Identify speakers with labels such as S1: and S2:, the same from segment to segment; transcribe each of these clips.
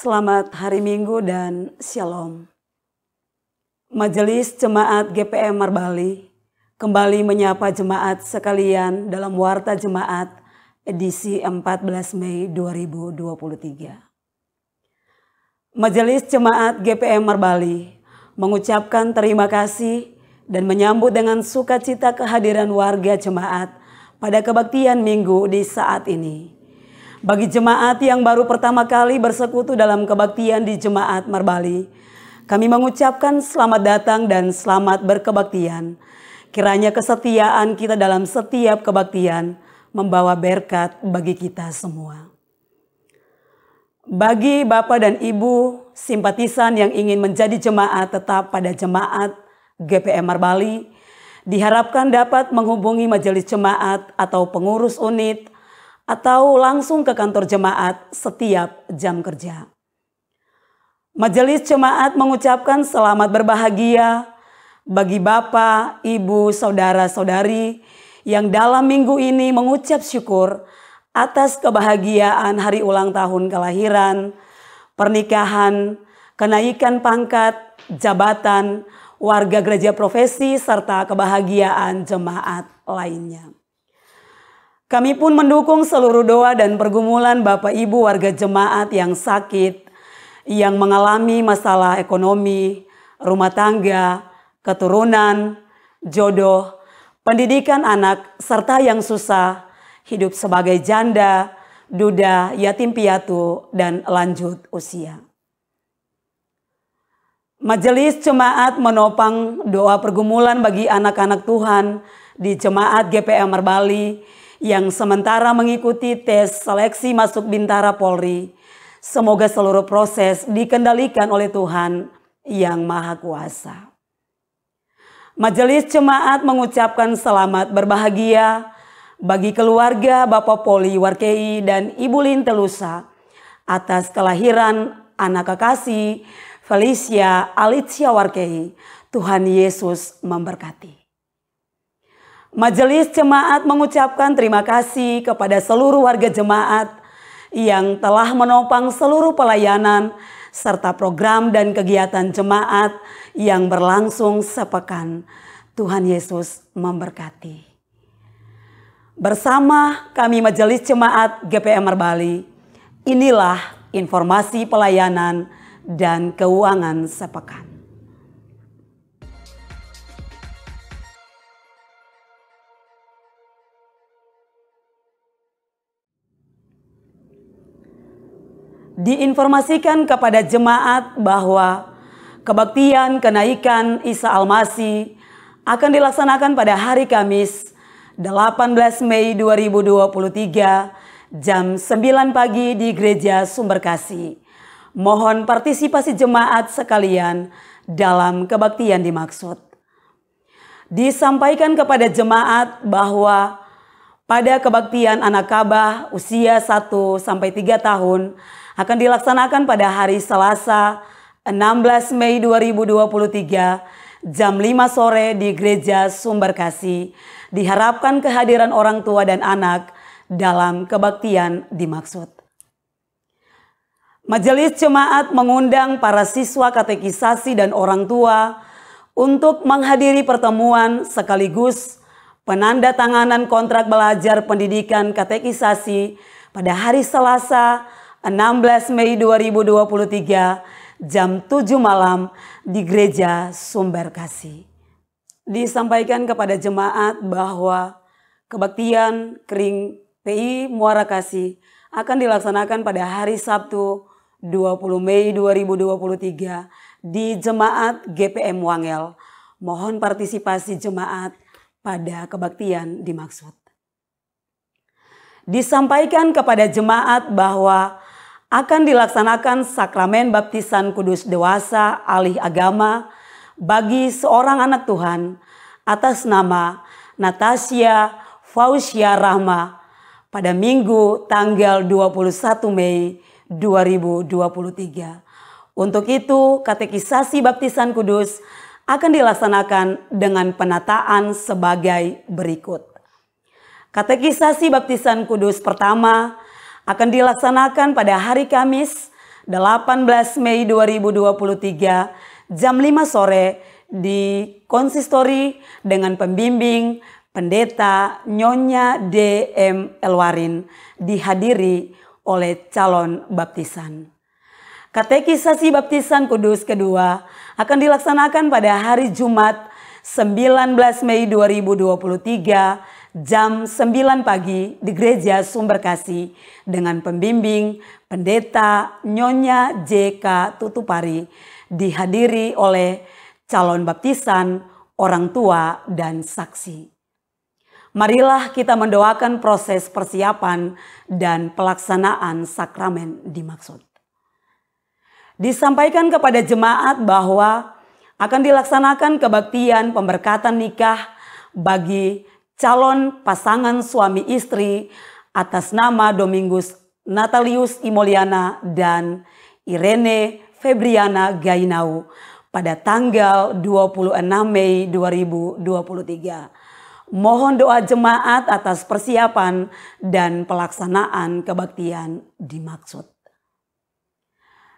S1: Selamat hari Minggu dan Shalom. Majelis Jemaat GPM Marbali kembali menyapa jemaat sekalian dalam Warta Jemaat edisi 14 Mei 2023. Majelis Jemaat GPM Marbali mengucapkan terima kasih dan menyambut dengan sukacita kehadiran warga jemaat pada kebaktian Minggu di saat ini. Bagi jemaat yang baru pertama kali bersekutu dalam kebaktian di Jemaat Marbali, kami mengucapkan selamat datang dan selamat berkebaktian. Kiranya kesetiaan kita dalam setiap kebaktian membawa berkat bagi kita semua. Bagi Bapak dan Ibu simpatisan yang ingin menjadi jemaat tetap pada Jemaat GPM Marbali, diharapkan dapat menghubungi majelis jemaat atau pengurus unit atau langsung ke kantor jemaat setiap jam kerja. Majelis jemaat mengucapkan selamat berbahagia bagi Bapak, Ibu, Saudara-saudari yang dalam minggu ini mengucap syukur atas kebahagiaan hari ulang tahun kelahiran, pernikahan, kenaikan pangkat, jabatan, warga gereja profesi, serta kebahagiaan jemaat lainnya. Kami pun mendukung seluruh doa dan pergumulan Bapak Ibu warga jemaat yang sakit, yang mengalami masalah ekonomi, rumah tangga, keturunan, jodoh, pendidikan anak, serta yang susah, hidup sebagai janda, duda, yatim piatu, dan lanjut usia. Majelis jemaat menopang doa pergumulan bagi anak-anak Tuhan di Jemaat GPM Marbali yang sementara mengikuti tes seleksi masuk Bintara Polri. Semoga seluruh proses dikendalikan oleh Tuhan yang Maha Kuasa. Majelis jemaat mengucapkan selamat berbahagia bagi keluarga Bapak Poli Warkei dan Ibu Lin Telusa atas kelahiran anak kekasih Felicia Alicia Warkei. Tuhan Yesus memberkati. Majelis jemaat mengucapkan terima kasih kepada seluruh warga jemaat yang telah menopang seluruh pelayanan serta program dan kegiatan jemaat yang berlangsung sepekan. Tuhan Yesus memberkati. Bersama kami Majelis Jemaat GPM Marbali, inilah informasi pelayanan dan keuangan sepekan. Diinformasikan kepada jemaat bahwa kebaktian kenaikan Isa Al-Masih akan dilaksanakan pada hari Kamis 18 Mei 2023 jam 9 pagi di Gereja Sumberkasih. Mohon partisipasi jemaat sekalian dalam kebaktian dimaksud. Disampaikan kepada jemaat bahwa pada kebaktian anak kabah usia 1-3 tahun akan dilaksanakan pada hari Selasa 16 Mei 2023 jam 5 sore di Gereja Sumberkasih. Diharapkan kehadiran orang tua dan anak dalam kebaktian dimaksud. Majelis jemaat mengundang para siswa katekisasi dan orang tua untuk menghadiri pertemuan sekaligus penandatanganan kontrak belajar pendidikan katekisasi pada hari Selasa 16 Mei 2023 jam 7 malam di Gereja Sumberkasih. Disampaikan kepada jemaat bahwa kebaktian Kering PI Muara Kasih akan dilaksanakan pada hari Sabtu 20 Mei 2023 di Jemaat GPM Wangel. Mohon partisipasi jemaat pada kebaktian dimaksud. Disampaikan kepada jemaat bahwa akan dilaksanakan sakramen baptisan kudus dewasa alih agama bagi seorang anak Tuhan atas nama Natasha Fausia Rahma pada Minggu tanggal 21 Mei 2023. Untuk itu, katekisasi baptisan kudus akan dilaksanakan dengan penataan sebagai berikut. Katekisasi baptisan kudus pertama akan dilaksanakan pada hari Kamis 18 Mei 2023 jam 5 sore di konsistori dengan pembimbing Pendeta Nyonya D.M. Elwarin dihadiri oleh calon baptisan. Katekisasi baptisan kudus kedua akan dilaksanakan pada hari Jumat 19 Mei 2023 jam 9 pagi di Gereja Sumber Kasih dengan pembimbing Pendeta Nyonya J.K. Tutupari dihadiri oleh calon baptisan, orang tua, dan saksi. Marilah kita mendoakan proses persiapan dan pelaksanaan sakramen dimaksud. Disampaikan kepada jemaat bahwa akan dilaksanakan kebaktian pemberkatan nikah bagi calon pasangan suami istri atas nama Domingus Natalius Imoliana dan Irene Febriana Gainau pada tanggal 26 Mei 2023. Mohon doa jemaat atas persiapan dan pelaksanaan kebaktian dimaksud.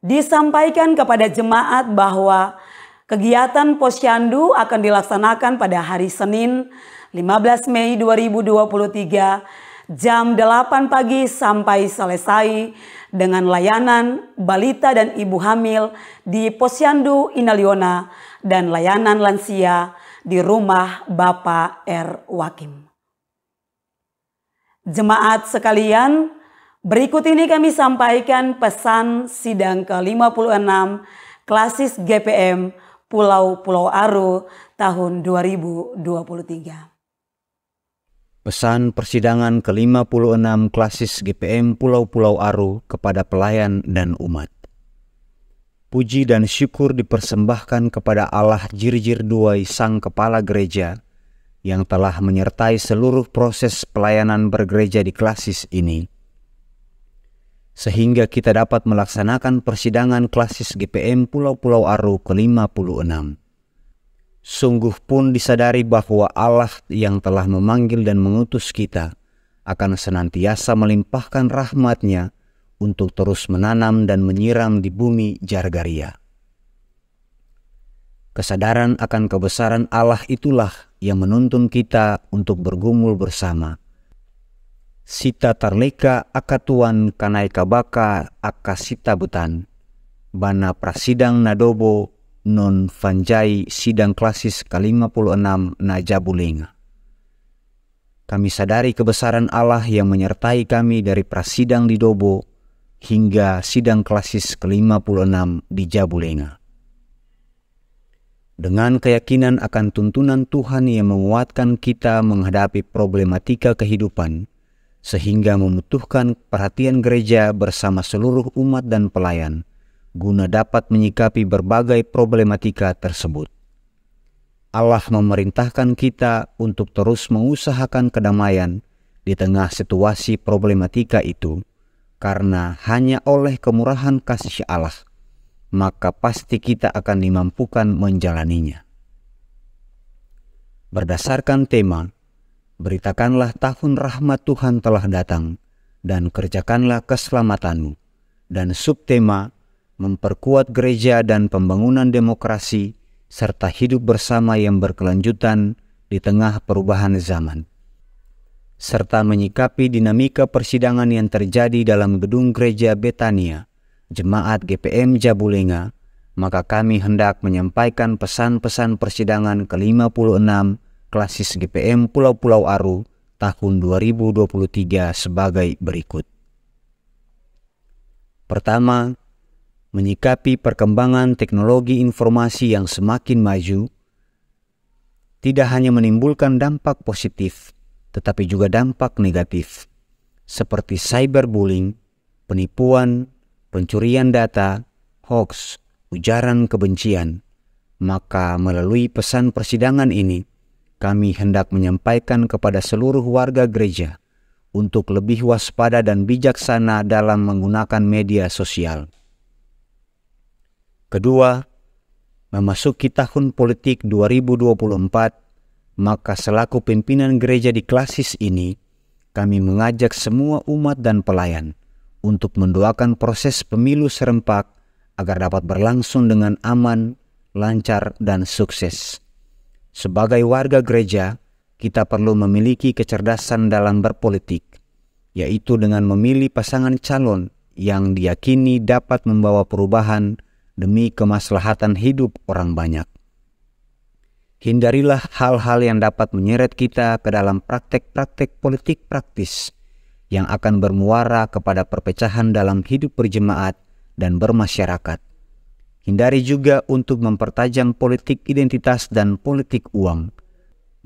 S1: Disampaikan kepada jemaat bahwa kegiatan Posyandu akan dilaksanakan pada hari Senin 15 Mei 2023 jam 8 pagi sampai selesai dengan layanan balita dan ibu hamil di Posyandu Inaliona dan layanan lansia di rumah Bapak R. Wakim. Jemaat sekalian, berikut ini kami sampaikan pesan sidang ke-56 Klasis GPM Pulau-Pulau Aro tahun 2023.
S2: Pesan persidangan ke-56 Klasis GPM Pulau-Pulau Aro kepada pelayan dan umat. Puji dan syukur dipersembahkan kepada Allah Jirjir Duai Sang Kepala Gereja yang telah menyertai seluruh proses pelayanan bergereja di Klasis ini, sehingga kita dapat melaksanakan persidangan Klasis GPM Pulau-Pulau Aro ke-56. Sungguh pun disadari bahwa Allah yang telah memanggil dan mengutus kita akan senantiasa melimpahkan rahmat-Nya untuk terus menanam dan menyiram di bumi Jargaria. Kesadaran akan kebesaran Allah itulah yang menuntun kita untuk bergumul bersama. Sita tarleka akatuan kanai kabaka akasita butan, bana prasidang nadobo non fanjai sidang klasis ke-56 na Jabulenga. Kami sadari kebesaran Allah yang menyertai kami dari prasidang di Dobo hingga sidang klasis ke-56 di Jabulenga. Dengan keyakinan akan tuntunan Tuhan yang menguatkan kita menghadapi problematika kehidupan, sehingga membutuhkan perhatian gereja bersama seluruh umat dan pelayan, guna dapat menyikapi berbagai problematika tersebut. Allah memerintahkan kita untuk terus mengusahakan kedamaian di tengah situasi problematika itu, karena hanya oleh kemurahan kasih Allah, maka pasti kita akan dimampukan menjalaninya. Berdasarkan tema, beritakanlah tahun rahmat Tuhan telah datang, dan kerjakanlah keselamatanmu, dan subtema, memperkuat gereja dan pembangunan demokrasi, serta hidup bersama yang berkelanjutan di tengah perubahan zaman. Serta menyikapi dinamika persidangan yang terjadi dalam gedung gereja Betania, Jemaat GPM Jabulenga, maka kami hendak menyampaikan pesan-pesan persidangan ke-56 Klasis GPM Pulau-Pulau Aro tahun 2023 sebagai berikut. Pertama, menyikapi perkembangan teknologi informasi yang semakin maju, tidak hanya menimbulkan dampak positif, tetapi juga dampak negatif, seperti cyberbullying, penipuan, pencurian data, hoax, ujaran kebencian. Maka melalui pesan persidangan ini, kami hendak menyampaikan kepada seluruh warga gereja untuk lebih waspada dan bijaksana dalam menggunakan media sosial. Kedua, memasuki tahun politik 2024, maka selaku pimpinan gereja di Klasis ini, kami mengajak semua umat dan pelayan untuk mendoakan proses pemilu serempak agar dapat berlangsung dengan aman, lancar, dan sukses. Sebagai warga gereja, kita perlu memiliki kecerdasan dalam berpolitik, yaitu dengan memilih pasangan calon yang diyakini dapat membawa perubahan demi kemaslahatan hidup orang banyak. Hindarilah hal-hal yang dapat menyeret kita ke dalam praktek-praktek politik praktis yang akan bermuara kepada perpecahan dalam hidup berjemaat dan bermasyarakat. Hindari juga untuk mempertajam politik identitas dan politik uang.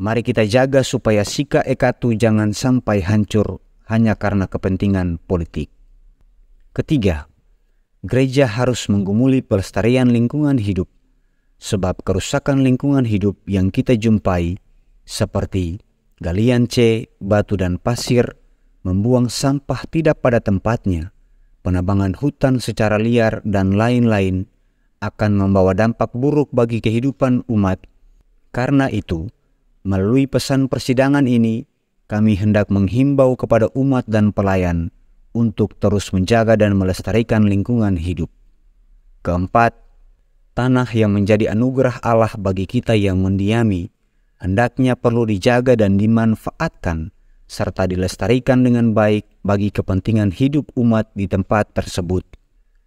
S2: Mari kita jaga supaya Sika Ekatu jangan sampai hancur hanya karena kepentingan politik. Ketiga, gereja harus menggumuli pelestarian lingkungan hidup, sebab kerusakan lingkungan hidup yang kita jumpai seperti galian C, batu dan pasir, membuang sampah tidak pada tempatnya, penebangan hutan secara liar dan lain-lain akan membawa dampak buruk bagi kehidupan umat. Karena itu, melalui pesan persidangan ini, kami hendak menghimbau kepada umat dan pelayan untuk terus menjaga dan melestarikan lingkungan hidup. Keempat, tanah yang menjadi anugerah Allah bagi kita yang mendiami, hendaknya perlu dijaga dan dimanfaatkan, serta dilestarikan dengan baik bagi kepentingan hidup umat di tempat tersebut.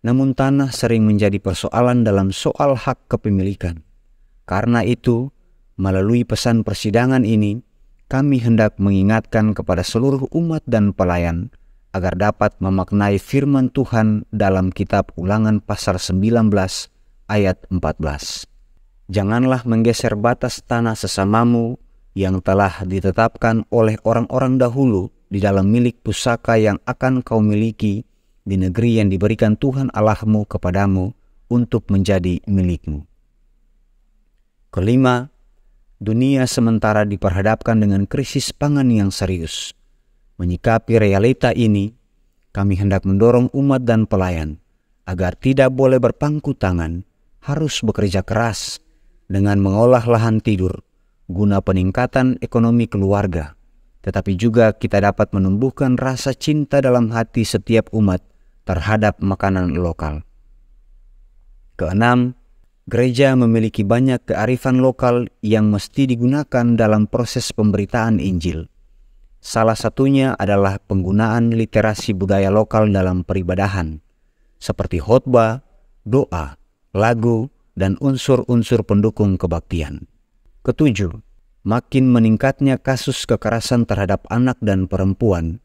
S2: Namun tanah sering menjadi persoalan dalam soal hak kepemilikan. Karena itu, melalui pesan persidangan ini, kami hendak mengingatkan kepada seluruh umat dan pelayan agar dapat memaknai firman Tuhan dalam kitab Ulangan pasal 19 ayat 14. Janganlah menggeser batas tanah sesamamu yang telah ditetapkan oleh orang-orang dahulu di dalam milik pusaka yang akan kau miliki di negeri yang diberikan Tuhan Allahmu kepadamu untuk menjadi milikmu. Kelima, dunia sementara diperhadapkan dengan krisis pangan yang serius. Menyikapi realita ini, kami hendak mendorong umat dan pelayan agar tidak boleh berpangku tangan, harus bekerja keras dengan mengolah lahan tidur guna peningkatan ekonomi keluarga, tetapi juga kita dapat menumbuhkan rasa cinta dalam hati setiap umat terhadap makanan lokal. Keenam, gereja memiliki banyak kearifan lokal yang mesti digunakan dalam proses pemberitaan Injil. Salah satunya adalah penggunaan literasi budaya lokal dalam peribadahan, seperti khotbah, doa, lagu, dan unsur-unsur pendukung kebaktian. Ketujuh, makin meningkatnya kasus kekerasan terhadap anak dan perempuan,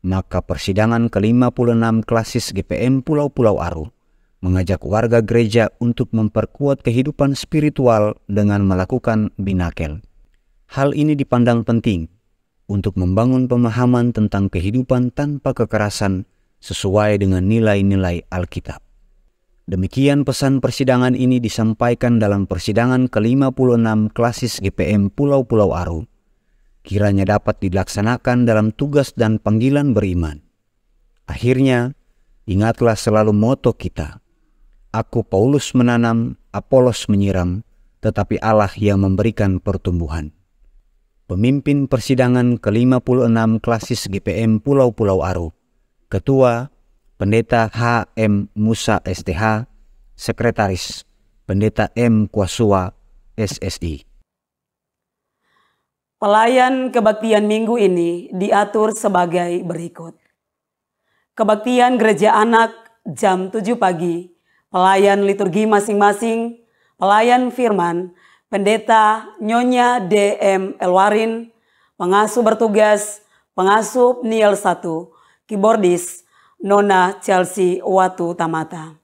S2: maka persidangan ke-56 klasis GPM Pulau-Pulau Aru mengajak warga gereja untuk memperkuat kehidupan spiritual dengan melakukan binakel. Hal ini dipandang penting untuk membangun pemahaman tentang kehidupan tanpa kekerasan sesuai dengan nilai-nilai Alkitab. Demikian pesan persidangan ini disampaikan dalam persidangan ke-56 klasis GPM Pulau-Pulau Aru. Kiranya dapat dilaksanakan dalam tugas dan panggilan beriman. Akhirnya, ingatlah selalu moto kita. Aku Paulus menanam, Apolos menyiram, tetapi Allah yang memberikan pertumbuhan. Pemimpin persidangan ke-56 klasis GPM Pulau-Pulau Aru. Ketua, Pendeta H.M. Musa STH, Sekretaris, Pendeta M. Kuasua, SSI.
S1: Pelayan kebaktian minggu ini diatur sebagai berikut. Kebaktian gereja anak jam 7 pagi, pelayan liturgi masing-masing, pelayan firman, Pendeta Nyonya D.M. Elwarin, pengasuh bertugas, pengasuh Niel 1, keyboardis, Nona Chelsea Watu Tamata.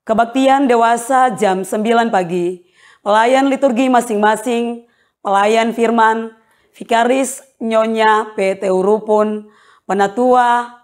S1: Kebaktian dewasa jam 9 pagi, pelayan liturgi masing-masing, pelayan firman, vikaris Nyonya P.T. Urupun, penatua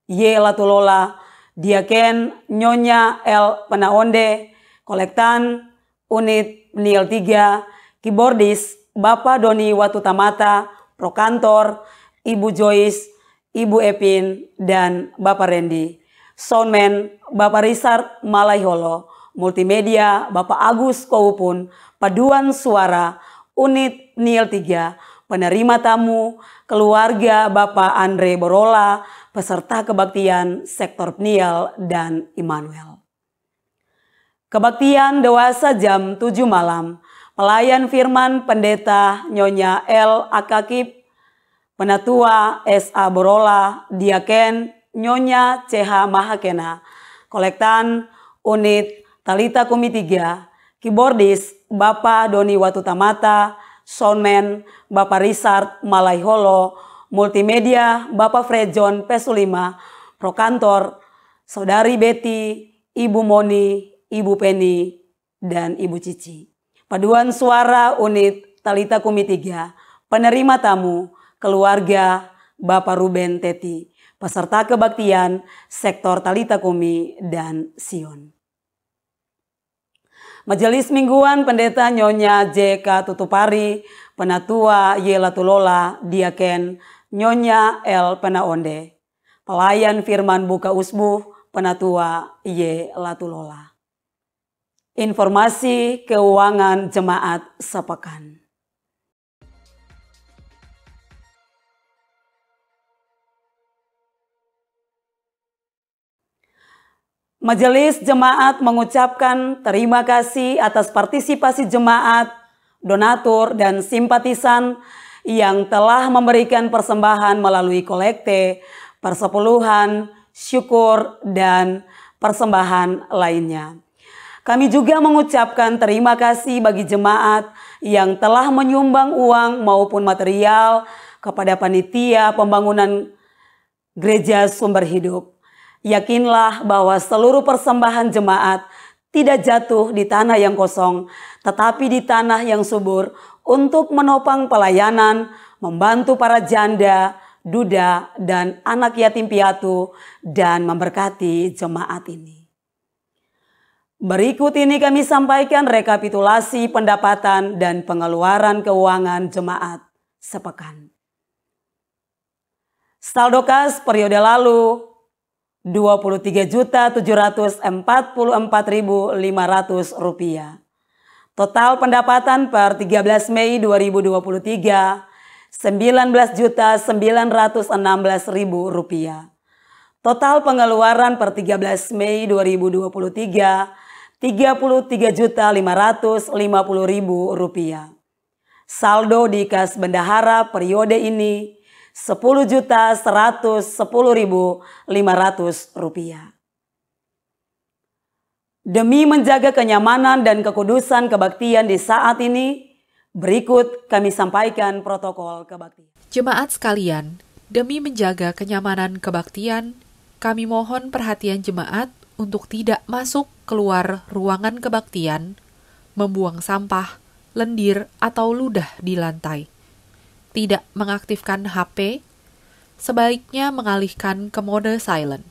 S1: Y. Latulola, diaken Nyonya L. Penaonde, kolektan unit Niel 3, keyboardis Bapak Doni Watu Tamata, prokantor Ibu Joyce, Ibu Epin, dan Bapak Randy. Soundman Bapak Richard Malaiholo, multimedia Bapak Agus Koupun, paduan suara unit Niel 3, penerima tamu keluarga Bapak Andre Borola, peserta kebaktian sektor Pniel dan Immanuel. Kebaktian dewasa jam 7 malam, pelayan firman Pendeta Nyonya L. Akakib, Penatua S.A. Borola, Diaken Nyonya C.H. Mahakena, Kolektan Unit Talita Kumi 3, Keyboardis Bapak Doni Watutamata, Soundman Bapak Richard Malaiholo, Multimedia Bapak Fred John Pesulima, Prokantor Saudari Betty, Ibu Moni, Ibu Penny, dan Ibu Cici. Paduan suara unit Talita Kumi 3, penerima tamu, keluarga Bapak Ruben Teti, peserta kebaktian sektor Talita Kumi dan Sion. Majelis Mingguan Pendeta Nyonya J.K. Tutupari, Penatua Y. Latulola, Diaken Nyonya L. Penaonde, pelayan firman buka usbuh, Penatua Y. Latulola. Informasi keuangan jemaat sepekan. Majelis Jemaat mengucapkan terima kasih atas partisipasi jemaat, donatur, dan simpatisan yang telah memberikan persembahan melalui kolekte, persepuluhan, syukur, dan persembahan lainnya. Kami juga mengucapkan terima kasih bagi jemaat yang telah menyumbang uang maupun material kepada panitia pembangunan Gereja Sumber Hidup. Yakinlah bahwa seluruh persembahan jemaat tidak jatuh di tanah yang kosong, tetapi di tanah yang subur untuk menopang pelayanan, membantu para janda, duda, dan anak yatim piatu, dan memberkati jemaat ini. Berikut ini kami sampaikan rekapitulasi pendapatan dan pengeluaran keuangan jemaat sepekan. Saldo kas periode lalu Rp23.744.500. Total pendapatan per 13 Mei 2023 Rp19.916.000. Total pengeluaran per 13 Mei 2023 Rp33.550.000. Saldo di kas bendahara periode ini Rp10.110.500. Demi menjaga kenyamanan dan kekudusan kebaktian di saat ini, berikut kami sampaikan protokol kebaktian.
S3: Jemaat sekalian, demi menjaga kenyamanan kebaktian, kami mohon perhatian jemaat untuk tidak masuk keluar ruangan kebaktian, membuang sampah, lendir, atau ludah di lantai. Tidak mengaktifkan HP, sebaiknya mengalihkan ke mode silent.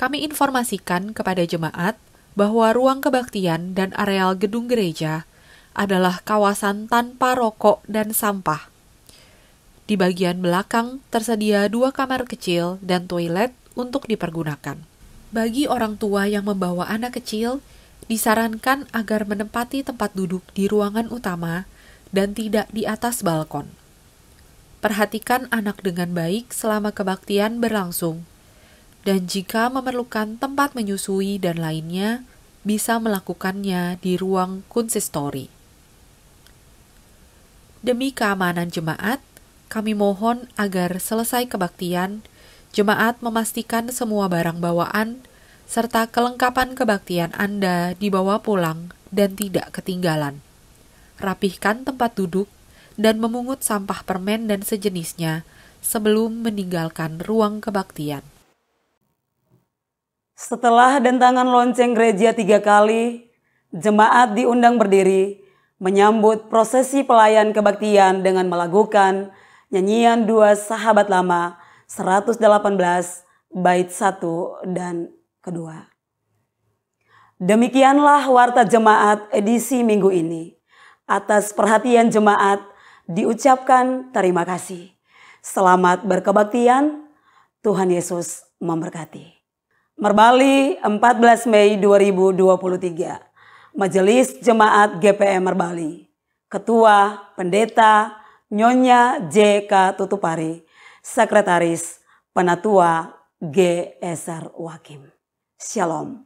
S3: Kami informasikan kepada jemaat bahwa ruang kebaktian dan areal gedung gereja adalah kawasan tanpa rokok dan sampah. Di bagian belakang tersedia 2 kamar kecil dan toilet untuk dipergunakan. Bagi orang tua yang membawa anak kecil, disarankan agar menempati tempat duduk di ruangan utama dan tidak di atas balkon. Perhatikan anak dengan baik selama kebaktian berlangsung, dan jika memerlukan tempat menyusui dan lainnya, bisa melakukannya di ruang konsistori. Demi keamanan jemaat, kami mohon agar selesai kebaktian, jemaat memastikan semua barang bawaan serta kelengkapan kebaktian Anda dibawa pulang dan tidak ketinggalan. Rapihkan tempat duduk dan memungut sampah permen dan sejenisnya sebelum meninggalkan ruang kebaktian.
S1: Setelah dentangan lonceng gereja 3 kali, jemaat diundang berdiri menyambut prosesi pelayan kebaktian dengan melakukan nyanyian 2 Sahabat Lama 118 bait 1 dan kedua. Demikianlah warta jemaat edisi minggu ini. Atas perhatian jemaat diucapkan terima kasih. Selamat berkebaktian, Tuhan Yesus memberkati. Merbali 14 Mei 2023, Majelis Jemaat GPM Merbali, Ketua Pendeta Nyonya J.K. Tutupari, Sekretaris Penatua G. Eser Wakim. Shalom.